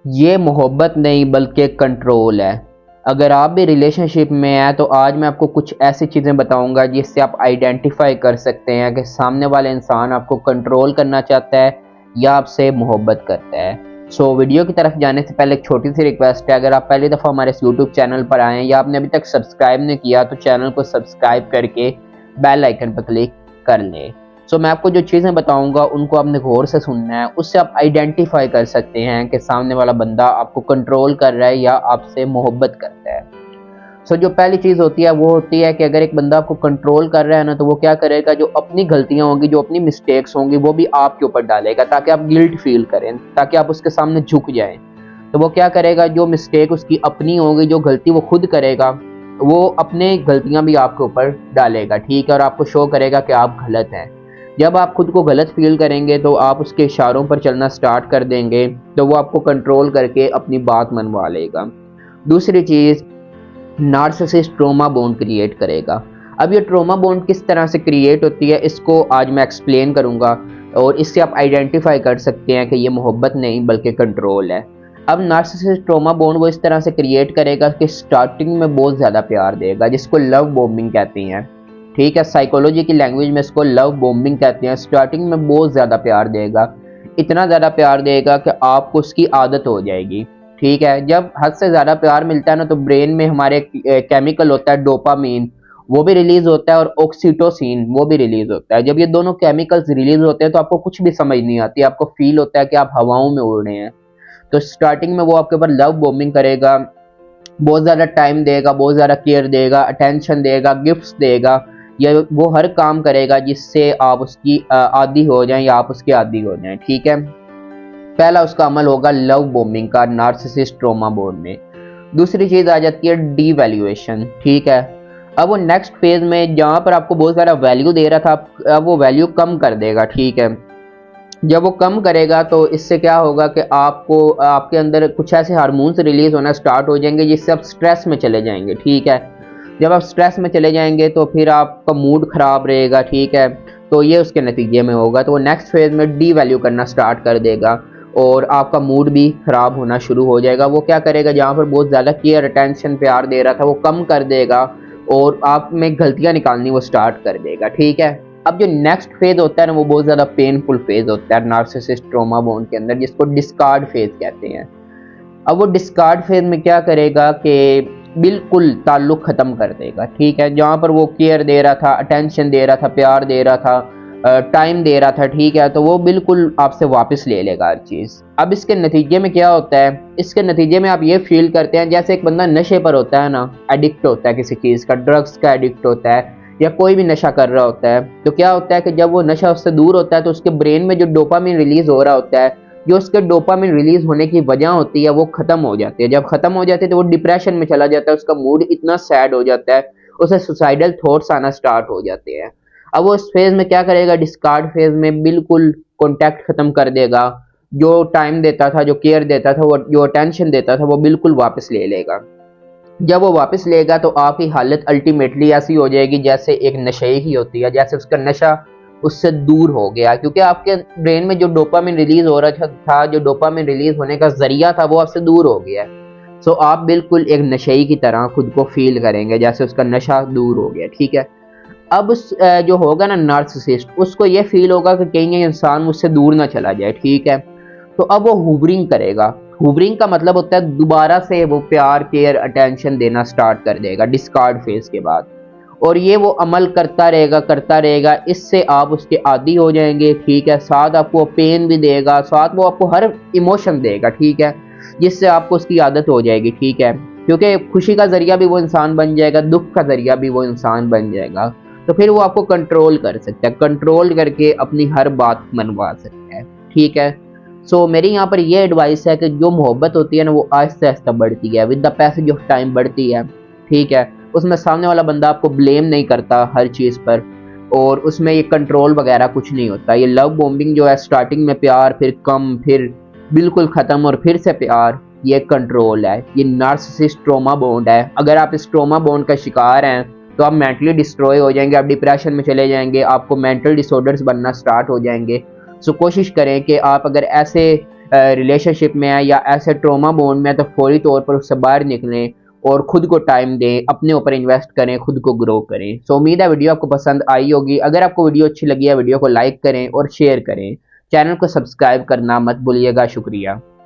ये मोहब्बत नहीं बल्कि कंट्रोल है। अगर आप भी रिलेशनशिप में हैं तो आज मैं आपको कुछ ऐसी चीज़ें बताऊंगा जिससे आप आइडेंटिफाई कर सकते हैं कि सामने वाला इंसान आपको कंट्रोल करना चाहता है या आपसे मोहब्बत करता है। वीडियो की तरफ जाने से पहले एक छोटी सी रिक्वेस्ट है, अगर आप पहली दफ़ा हमारे इस यूट्यूब चैनल पर आए हैं या आपने अभी तक सब्सक्राइब नहीं किया तो चैनल को सब्सक्राइब करके बेल आइकन पर क्लिक कर लें। मैं आपको जो चीज़ें बताऊंगा उनको आपने गौर से सुनना है, उससे आप आइडेंटिफाई कर सकते हैं कि सामने वाला बंदा आपको कंट्रोल कर रहा है या आपसे मोहब्बत करता है। जो पहली चीज़ होती है वो होती है कि अगर एक बंदा आपको कंट्रोल कर रहा है ना, तो वो क्या करेगा, जो अपनी गलतियां होंगी, जो अपनी मिस्टेक्स होंगी, वो भी आपके ऊपर डालेगा ताकि आप गिल्ट फील करें, ताकि आप उसके सामने झुक जाएं। तो वो क्या करेगा, जो मिस्टेक उसकी अपनी होगी, जो गलती वो खुद करेगा, वो अपने गलतियां भी आपके ऊपर डालेगा, ठीक है, और आपको शो करेगा कि आप गलत हैं। जब आप खुद को गलत फील करेंगे तो आप उसके इशारों पर चलना स्टार्ट कर देंगे, तो वो आपको कंट्रोल करके अपनी बात मनवा लेगा। दूसरी चीज़, नार्सिसिस्ट ट्रोमा बॉन्ड क्रिएट करेगा। अब ये ट्रोमा बॉन्ड किस तरह से क्रिएट होती है इसको आज मैं एक्सप्लेन करूंगा, और इससे आप आइडेंटिफाई कर सकते हैं कि ये मोहब्बत नहीं बल्कि कंट्रोल है। अब नार्सिसिस्ट ट्रोमा बॉन्ड वो इस तरह से क्रिएट करेगा कि स्टार्टिंग में बहुत ज़्यादा प्यार देगा, जिसको लव बॉम्बिंग कहते हैं, ठीक है, साइकोलॉजी की लैंग्वेज में इसको लव बॉम्बिंग कहते हैं। स्टार्टिंग में बहुत ज़्यादा प्यार देगा, इतना ज़्यादा प्यार देगा कि आपको उसकी आदत हो जाएगी, ठीक है। जब हद से ज़्यादा प्यार मिलता है ना, तो ब्रेन में हमारे केमिकल होता है डोपामीन, वो भी रिलीज होता है, और ऑक्सीटोसिन वो भी रिलीज होता है। जब ये दोनों केमिकल्स रिलीज होते हैं तो आपको कुछ भी समझ नहीं आती, आपको फील होता है कि आप हवाओं में उड़ रहे हैं। तो स्टार्टिंग में वो आपके ऊपर लव बॉम्बिंग करेगा, बहुत ज़्यादा टाइम देगा, बहुत ज़्यादा केयर देगा, अटेंशन देगा, गिफ्ट्स देगा, या वो हर काम करेगा जिससे आप उसकी आदी हो जाएं या आप उसके आदी हो जाएं, ठीक है। पहला उसका अमल होगा लव बॉम्बिंग का नार्सिसिस्ट ट्रोमा बॉन्ड में। दूसरी चीज़ आ जाती है डीवैल्यूएशन, ठीक है। अब वो नेक्स्ट फेज में जहाँ पर आपको बहुत सारा वैल्यू दे रहा था, अब वो वैल्यू कम कर देगा, ठीक है। जब वो कम करेगा तो इससे क्या होगा कि आपको आपके अंदर कुछ ऐसे हार्मोन्स रिलीज होना स्टार्ट हो जाएंगे जिससे आप स्ट्रेस में चले जाएंगे, ठीक है। जब आप स्ट्रेस में चले जाएंगे तो फिर आपका मूड खराब रहेगा, ठीक है। तो ये उसके नतीजे में होगा, तो वो नेक्स्ट फेज में डी वैल्यू करना स्टार्ट कर देगा और आपका मूड भी खराब होना शुरू हो जाएगा। वो क्या करेगा, जहाँ पर बहुत ज़्यादा केयर अटेंशन प्यार दे रहा था वो कम कर देगा और आप में गलतियाँ निकालनी वो स्टार्ट कर देगा, ठीक है। अब जो नेक्स्ट फेज होता है ना, वो बहुत ज़्यादा पेनफुल फेज होता है नार्सिसिस्ट ट्रोमा बॉन्ड के अंदर, जिसको डिस्कार्ड फेज कहते हैं। अब वो डिस्कार्ड फेज में क्या करेगा कि बिल्कुल ताल्लुक ख़त्म कर देगा, ठीक है। जहाँ पर वो केयर दे रहा था, अटेंशन दे रहा था, प्यार दे रहा था, टाइम दे रहा था, ठीक है, तो वो बिल्कुल आपसे वापस ले लेगा हर चीज़। अब इसके नतीजे में क्या होता है, इसके नतीजे में आप ये फील करते हैं जैसे एक बंदा नशे पर होता है ना, एडिक्ट होता है किसी चीज़ का, ड्रग्स का एडिक्ट होता है या कोई भी नशा कर रहा होता है। तो क्या होता है कि जब वो नशा उससे दूर होता है तो उसके ब्रेन में जो डोपामिन रिलीज हो रहा होता है, जो उसके डोपामिन रिलीज होने की वजह होती है, वो खत्म हो जाती है। जब खत्म हो जाती है तो वो डिप्रेशन में चला जाता है, उसका मूड इतना सैड हो जाता है, उसे सुसाइडल थॉट्स आना स्टार्ट हो जाते हैं। अब वो इस फेज में क्या करेगा, डिस्कार्ड फेज में बिल्कुल कॉन्टैक्ट खत्म कर देगा। जो टाइम देता था, जो केयर देता था, वो जो अटेंशन देता था, वो बिल्कुल वापस ले लेगा। जब वो वापस लेगा तो आपकी हालत अल्टीमेटली ऐसी हो जाएगी जैसे एक नशे की होती है, जैसे उसका नशा उससे दूर हो गया, क्योंकि आपके ब्रेन में जो डोपामिन रिलीज हो रहा था, जो डोपामिन रिलीज होने का जरिया था, वो आपसे दूर हो गया है। आप बिल्कुल एक नशे की तरह खुद को फील करेंगे जैसे उसका नशा दूर हो गया, ठीक है। अब जो होगा ना नार्सिसिस्ट, उसको ये फील होगा कि कहीं ये इंसान मुझसे दूर ना चला जाए, ठीक है। तो अब वो हुबरिंग करेगा। हुबरिंग का मतलब होता है दोबारा से वो प्यार केयर अटेंशन देना स्टार्ट कर देगा डिस्कार्ड फेज के बाद, और ये वो अमल करता रहेगा, इससे आप उसके आदी हो जाएंगे, ठीक है। साथ आपको पेन भी देगा, साथ वो आपको हर इमोशन देगा, ठीक है, जिससे आपको उसकी आदत हो जाएगी, ठीक है। क्योंकि खुशी का जरिया भी वो इंसान बन जाएगा, दुख का जरिया भी वो इंसान बन जाएगा। तो फिर वो आपको कंट्रोल कर सकता है, कंट्रोल करके अपनी हर बात मनवा सकता है, ठीक है। मेरी यहाँ पर ये एडवाइस है कि जो मोहब्बत होती है ना, वो आहिस्ता आहिस्ता बढ़ती है, with the passage of time बढ़ती है, ठीक है। उसमें सामने वाला बंदा आपको ब्लेम नहीं करता हर चीज़ पर, और उसमें ये कंट्रोल वगैरह कुछ नहीं होता। ये लव बॉम्बिंग जो है, स्टार्टिंग में प्यार, फिर कम, फिर बिल्कुल ख़त्म और फिर से प्यार, ये कंट्रोल है, ये नार्सिसिस्ट ट्रोमा बॉन्ड है। अगर आप इस ट्रोमा बॉन्ड का शिकार हैं तो आप मेंटली डिस्ट्रॉय हो जाएंगे, आप डिप्रेशन में चले जाएंगे, आपको मेंटल डिसऑर्डर्स बनना स्टार्ट हो जाएंगे। कोशिश करें कि आप अगर ऐसे रिलेशनशिप में है या ऐसे ट्रोमा बोन में है तो फौरी तौर पर उससे बाहर निकलें और खुद को टाइम दें, अपने ऊपर इन्वेस्ट करें, खुद को ग्रो करें। सो उम्मीद है वीडियो आपको पसंद आई होगी। अगर आपको वीडियो अच्छी लगी है वीडियो को लाइक करें और शेयर करें। चैनल को सब्सक्राइब करना मत भूलिएगा। शुक्रिया।